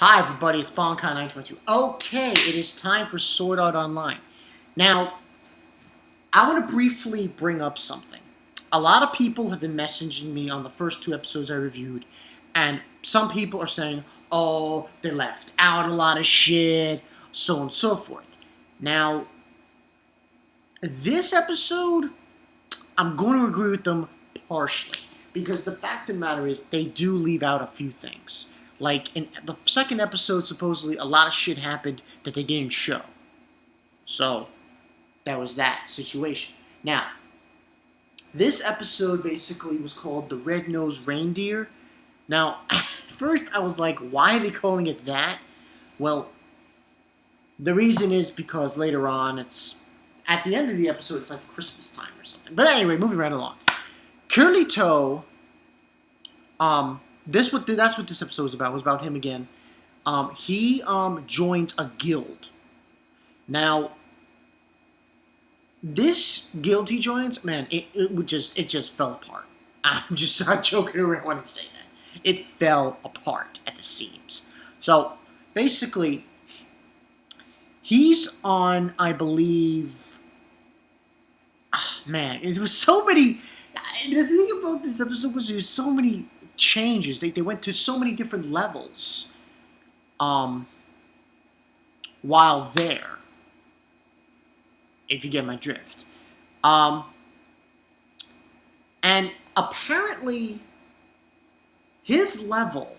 Hi everybody, it's Bonkai922. Okay, it is time for Sword Art Online. Now, I want to briefly bring up something. A lot of people have been messaging me on the first two episodes I reviewed, and some people are saying, oh, they left out a lot of shit, so on and so forth. Now, this episode, I'm going to agree with them partially, because the fact of the matter is they do leave out a few things. Like, in the second episode, supposedly, a lot of shit happened that they didn't show. So, that was that situation. Now, this episode basically was called The Red-Nosed Reindeer. Now, at first I was like, why are they calling it that? Well, the reason is because later on, it's at the end of the episode, it's like Christmas time or something. But anyway, moving right along. KIRITO, that's what this episode was about. It was about him again. He joined a guild. Now, this guild he joins, man, it just fell apart. I'm just not joking around when I say that. It fell apart at the seams. So basically, he's on, I believe. Man, it was so many. The thing about this episode was there's so many changes. They went to so many different levels. While there, if you get my drift. And apparently, his level,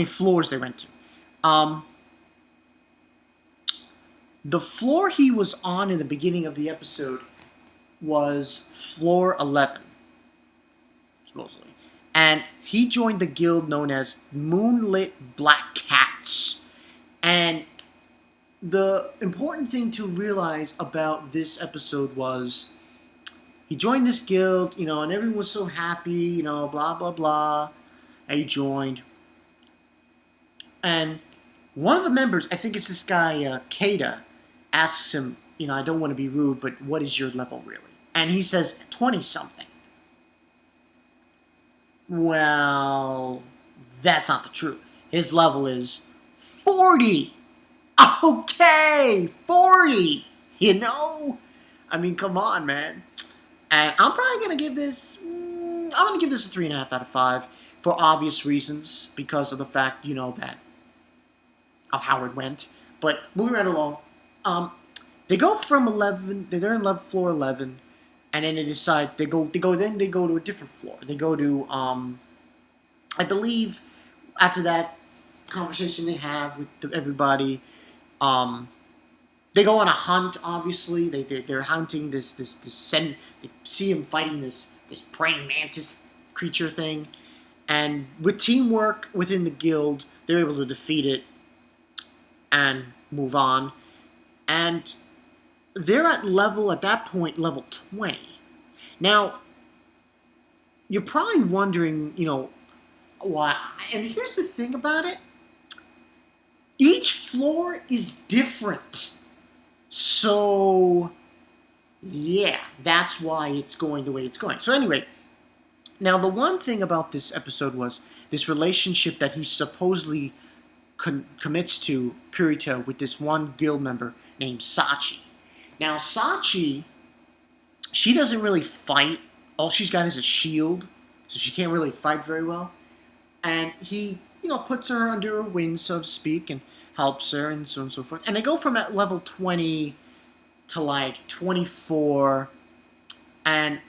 floors they went to. The floor he was on in the beginning of the episode was floor 11, supposedly. And he joined the guild known as Moonlit Black Cats. And the important thing to realize about this episode was he joined this guild, and everyone was so happy, blah, blah, blah. And he joined. And one of the members, I think it's this guy, Kada, asks him, I don't want to be rude, but what is your level really? And he says 20-something. Well, that's not the truth. His level is 40. Okay, 40. Come on, man. And I'm probably gonna give this. I'm gonna give this a 3.5 out of 5 for obvious reasons, because of the fact that of how it went. But moving right along, they go from 11. They're in floor 11. And then they decide they go to a different floor. They go to I believe after that conversation they have with everybody, they go on a hunt. Obviously, they're hunting this. They see him fighting this praying mantis creature thing, and with teamwork within the guild, they're able to defeat it and move on. And they're at that point, level 20. Now, you're probably wondering, why. And here's the thing about it. Each floor is different. So, yeah, that's why it's going the way it's going. So anyway, now the one thing about this episode was this relationship that he supposedly commits to KIRITO with this one guild member named Sachi. Now, Sachi, she doesn't really fight. All she's got is a shield, so she can't really fight very well. And he, puts her under her wing, so to speak, and helps her, and so on and so forth. And they go from at level 20 to, 24, and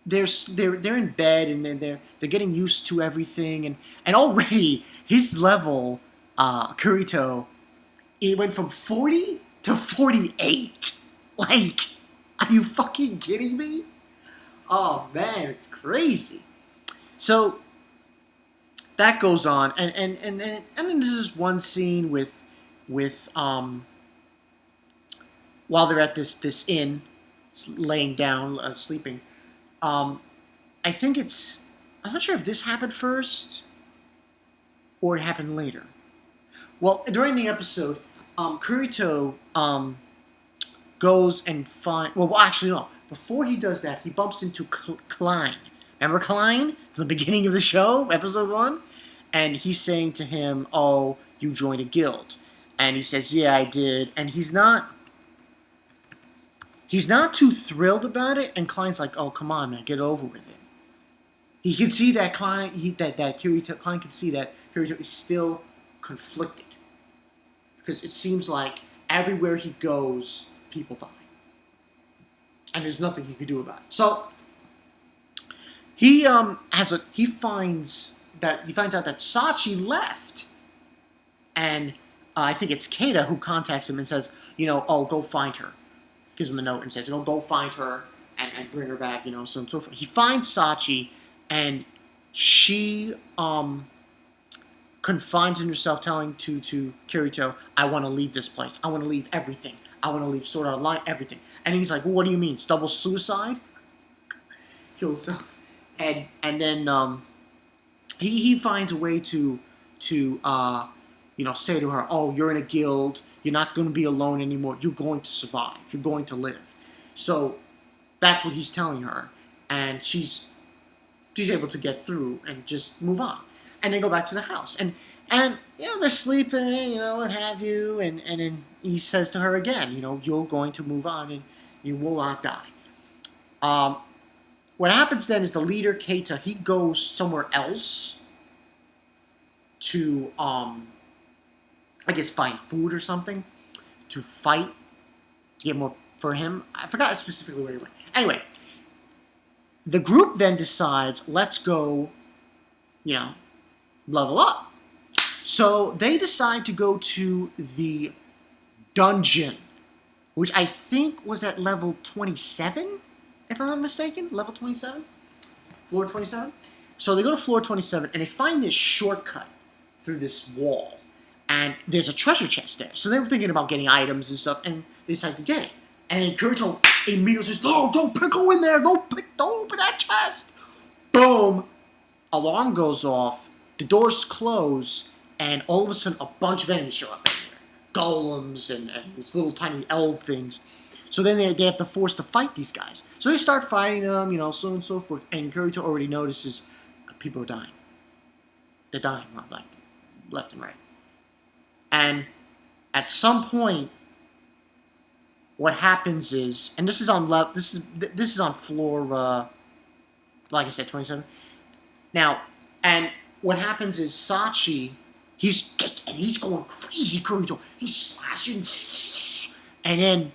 they're in bed, and they're getting used to everything, and already his level, KIRITO, it went from 40 to 48. Are you fucking kidding me? Oh man, it's crazy. So that goes on, and then this is one scene with while they're at this inn, laying down, sleeping. I think I'm not sure if this happened first or it happened later. Well, during the episode, KIRITO goes and well, actually, no. Before he does that, he bumps into Klein. Remember Klein from the beginning of the show, episode 1? and he's saying to him, "Oh, you joined a guild," and he says, "Yeah, I did," and he's not too thrilled about it. And Klein's like, "Oh, come on, man, get over with it." He can see that Klein, that Kirito, Klein can see that Kirito is still conflicted because it seems like everywhere he goes, people die, and there's nothing he can do about it. So he finds out that Sachi left, and I think it's Keita who contacts him and says, "Oh, go find her." Gives him a note and says, "Go find her and bring her back," so on and so forth. He finds Sachi, and she confides in herself, telling to Kirito, "I want to leave this place. I want to leave everything. I want to leave Sword Art Online, everything." And he's like, "Well, what do you mean? Double suicide?" Kill himself. And then he finds a way to say to her, "Oh, you're in a guild. You're not going to be alone anymore. You're going to survive. You're going to live." So that's what he's telling her, and she's able to get through and just move on. And they go back to the house, and they're sleeping, what have you, and then he says to her again, "You're going to move on, and you will not die." What happens then is the leader, Keita, he goes somewhere else to, I guess, find food or something, to fight, to get more for him. I forgot specifically where he went. Anyway, the group then decides, let's go, level up. So they decide to go to the dungeon, which I think was at level 27, if I'm not mistaken. Level 27? Floor 27? So they go to floor 27, and they find this shortcut through this wall. And there's a treasure chest there. So they were thinking about getting items and stuff, and they decided to get it. And then Kirito immediately says, "No, don't go in there. Don't open that chest." Boom. Alarm goes off. The doors close, and all of a sudden, a bunch of enemies show up everywhere. Golems and these little tiny elf things. So then they have to force to fight these guys. So they start fighting them, so on and so forth. And Kirito already notices people are dying. They're dying, like left and right. And at some point, what happens is, and this is on this is on floor, like I said, 27. Now, and what happens is Sachi, he's going crazy, Kirito. He's slashing, and then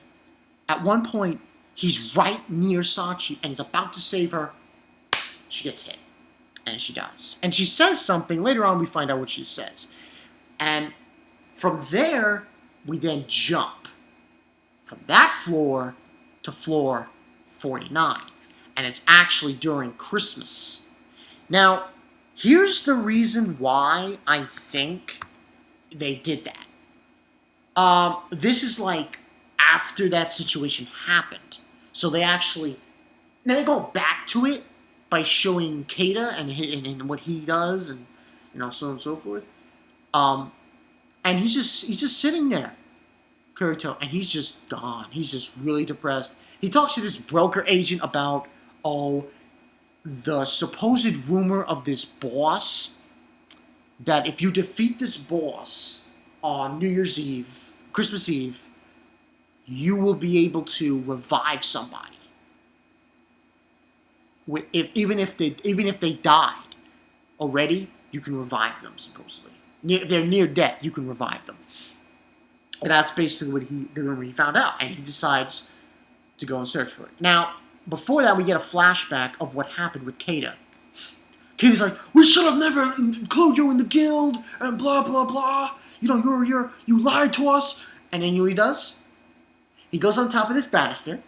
at one point, he's right near Sachi, and he's about to save her. She gets hit, and she dies. And she says something. Later on, we find out what she says. And from there, we then jump from that floor to floor 49. And it's actually during Christmas. Now, here's the reason why I think they did that. This is like after that situation happened. So they actually, now they go back to it by showing Keita and what he does, and so on and so forth. And he's just sitting there, Kirito, and he's just gone. He's just really depressed. He talks to this broker agent about, the supposed rumor of this boss, that if you defeat this boss on New Year's Eve, Christmas Eve, you will be able to revive somebody. Even if they died already, you can revive them, supposedly. They're near death, you can revive them. And that's basically what he found out, and he decides to go and search for it. Now, before that, we get a flashback of what happened with Keita. Keita's like, "We should have never included you in the guild, and blah, blah, blah. You lied to us." And then you know what he does? He goes on top of this banister,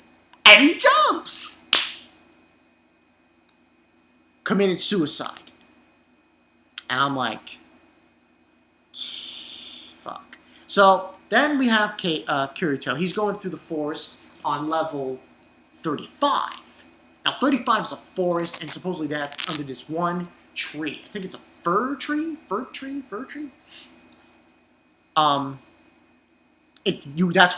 and he jumps! Committed suicide. And I'm like, fuck. So, then we have Kirito. He's going through the forest on level 35. Now, 35 is a forest, and supposedly that's under this one tree. I think it's a fir tree? That's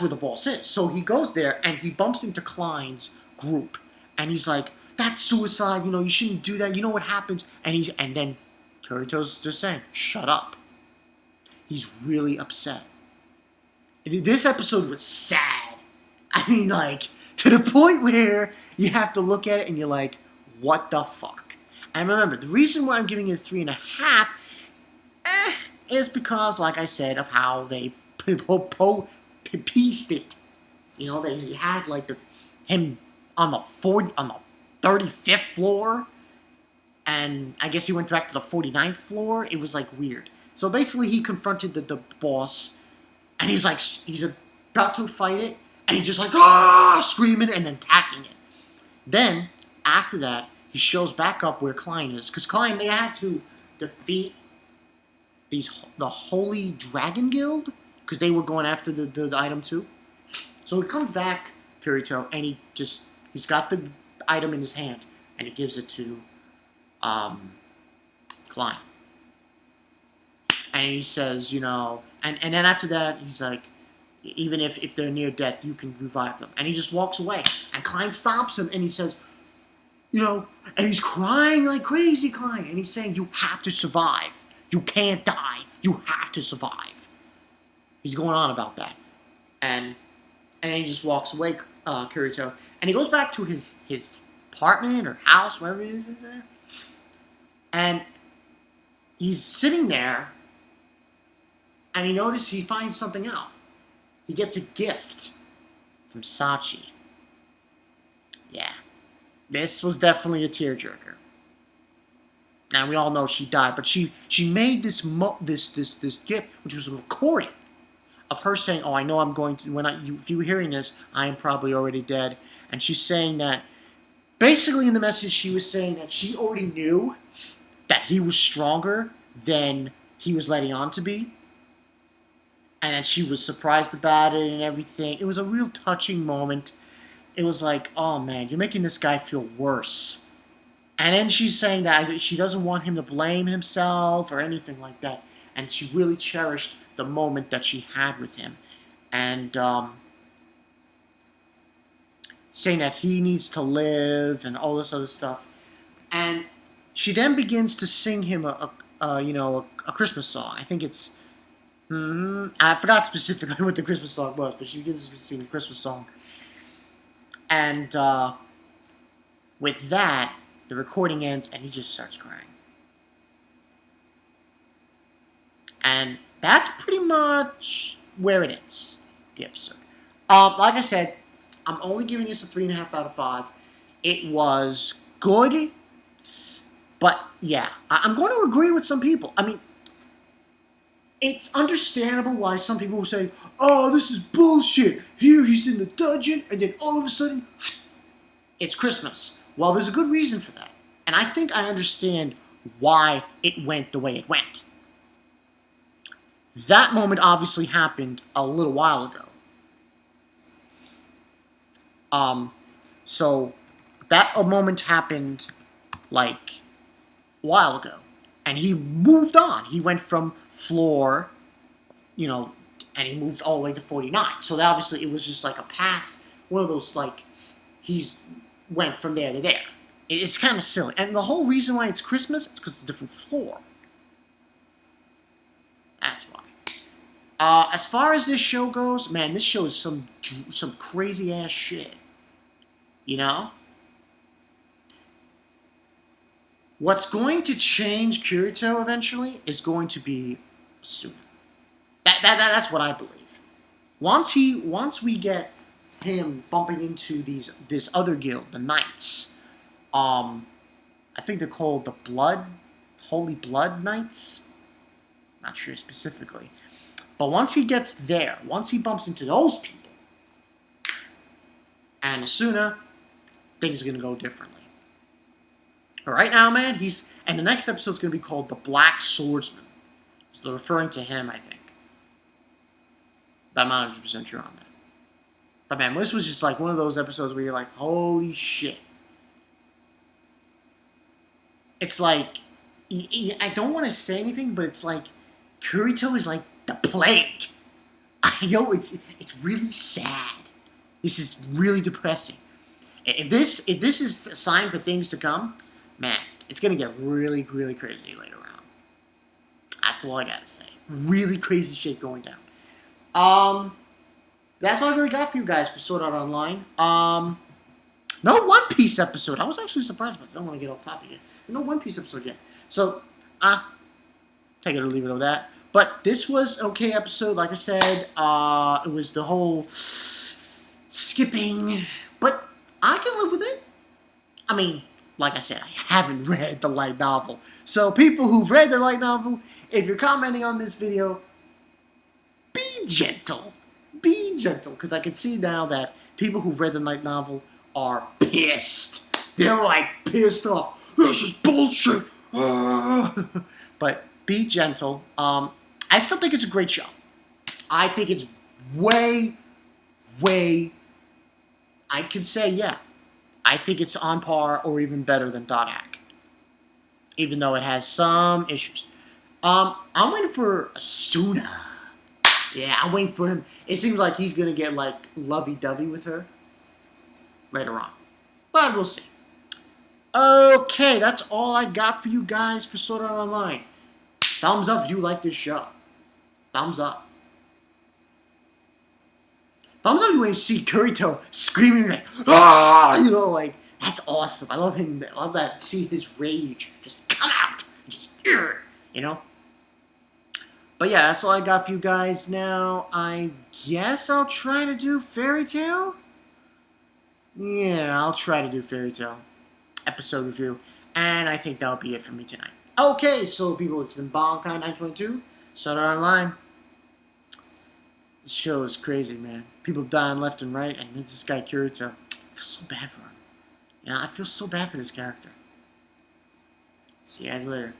where the boss is. So he goes there, and he bumps into Klein's group. And he's like, "That's suicide, you shouldn't do that, you know what happens?" And then Kirito's just saying, shut up. He's really upset. This episode was sad. I mean, like, to the point where you have to look at it and you're like, what the fuck? And remember, the reason why I'm giving it a 3.5 is because, like I said, of how they pieced it. You know, they had like him on the 35th floor, and I guess he went back to the 49th floor. It was like weird. So basically, he confronted the boss, and he's about to fight it, and he's just like screaming and attacking it. Then after that, he shows back up where Klein is, because Klein, they had to defeat the Holy Dragon Guild, because they were going after the item too. So he comes back, Kirito, and he's got the item in his hand, and he gives it to Klein. And he says, you know, and then after that, he's like, even if they're near death, you can revive them. And he just walks away. And Klein stops him, and he says, you know, and he's crying like crazy, Klein. And he's saying, you have to survive. You can't die. You have to survive. He's going on about that. And then he just walks away, Kirito. And he goes back to his apartment or house, whatever it is there. And he's sitting there, and he finds something out. He gets a gift from Sachi. Yeah. This was definitely a tearjerker. And we all know she died, but she made this gift, which was a recording of her saying, "Oh, I know I'm going to. If you were hearing this, I am probably already dead." And she's saying that, basically in the message, she was saying that she already knew that he was stronger than he was letting on to be, and that she was surprised about it and everything. It was a real touching moment. It was like, oh man, you're making this guy feel worse. And then she's saying that she doesn't want him to blame himself or anything like that. And she really cherished the moment that she had with him. And saying that he needs to live and all this other stuff. And she then begins to sing him a Christmas song. I think it's... I forgot specifically what the Christmas song was, but she begins to sing a Christmas song. And with that, the recording ends, and he just starts crying. And that's pretty much where it ends, the episode. Like I said, I'm only giving this a 3.5 out of 5. It was good, but yeah, I'm going to agree with some people. I mean, it's understandable why some people will say, oh, this is bullshit. Here he's in the dungeon, and then all of a sudden, it's Christmas. Well, there's a good reason for that. And I think I understand why it went the way it went. That moment obviously happened a little while ago. So that moment happened like a while ago. And he moved on. He went from floor, you know, and he moved all the way to 49. So that obviously it was just like a past, one of those, like, he's went from there to there. It's kind of silly. And the whole reason why it's Christmas is because it's a different floor. That's why. As far as this show goes, man, this show is some crazy-ass shit. You know? What's going to change Kirito eventually is going to be Suna. That's what I believe. Once we get him bumping into this other guild, the Knights. I think they're called the Holy Blood Knights. Not sure specifically. But once he gets there, once he bumps into those people, and Asuna, things are going to go differently. But right now, man, and the next episode's going to be called The Black Swordsman. So they're referring to him, I think. But I'm not 100% sure on that. But man, this was just like one of those episodes where you're like, holy shit. It's like, I don't want to say anything, but it's like, Kirito is like the plague. Yo, it's really sad. This is really depressing. If this is a sign for things to come, man, it's gonna get really, really crazy later on. That's all I gotta say. Really crazy shit going down. That's all I really got for you guys for Sword Art Online. No One Piece episode. I was actually surprised, but I don't want to get off topic yet. No One Piece episode yet. So, take it or leave it on that. But this was an okay episode. Like I said, it was the whole skipping, but I can live with it. I mean, like I said, I haven't read the light novel. So people who've read the light novel, if you're commenting on this video, be gentle. Be gentle, because I can see now that people who've read the light novel are pissed. They're like pissed off. This is bullshit. But be gentle. I still think it's a great show. I think it's way, I could say, yeah. I think it's on par or even better than Dodak. Even though it has some issues. I'm waiting for Asuna. Yeah, I'm waiting for him. It seems like he's going to get, like, lovey-dovey with her later on. But we'll see. Okay, that's all I got for you guys for Sword Art Online. Thumbs up if you like this show. Thumbs up. Thumbs up when you see Kirito screaming like, ah! You know, like, that's awesome. I love him. I love that. See his rage just come out. Just, you know? But yeah, that's all I got for you guys now. I guess I'll try to do Fairy Tail? Yeah, I'll try to do Fairy Tail episode review. And I think that'll be it for me tonight. Okay, so people, it's been Bonkai922. Sword Art Online. This show is crazy, man. People dying left and right, and there's this guy Kirito. I feel so bad for him. You know, I feel so bad for this character. See you guys later.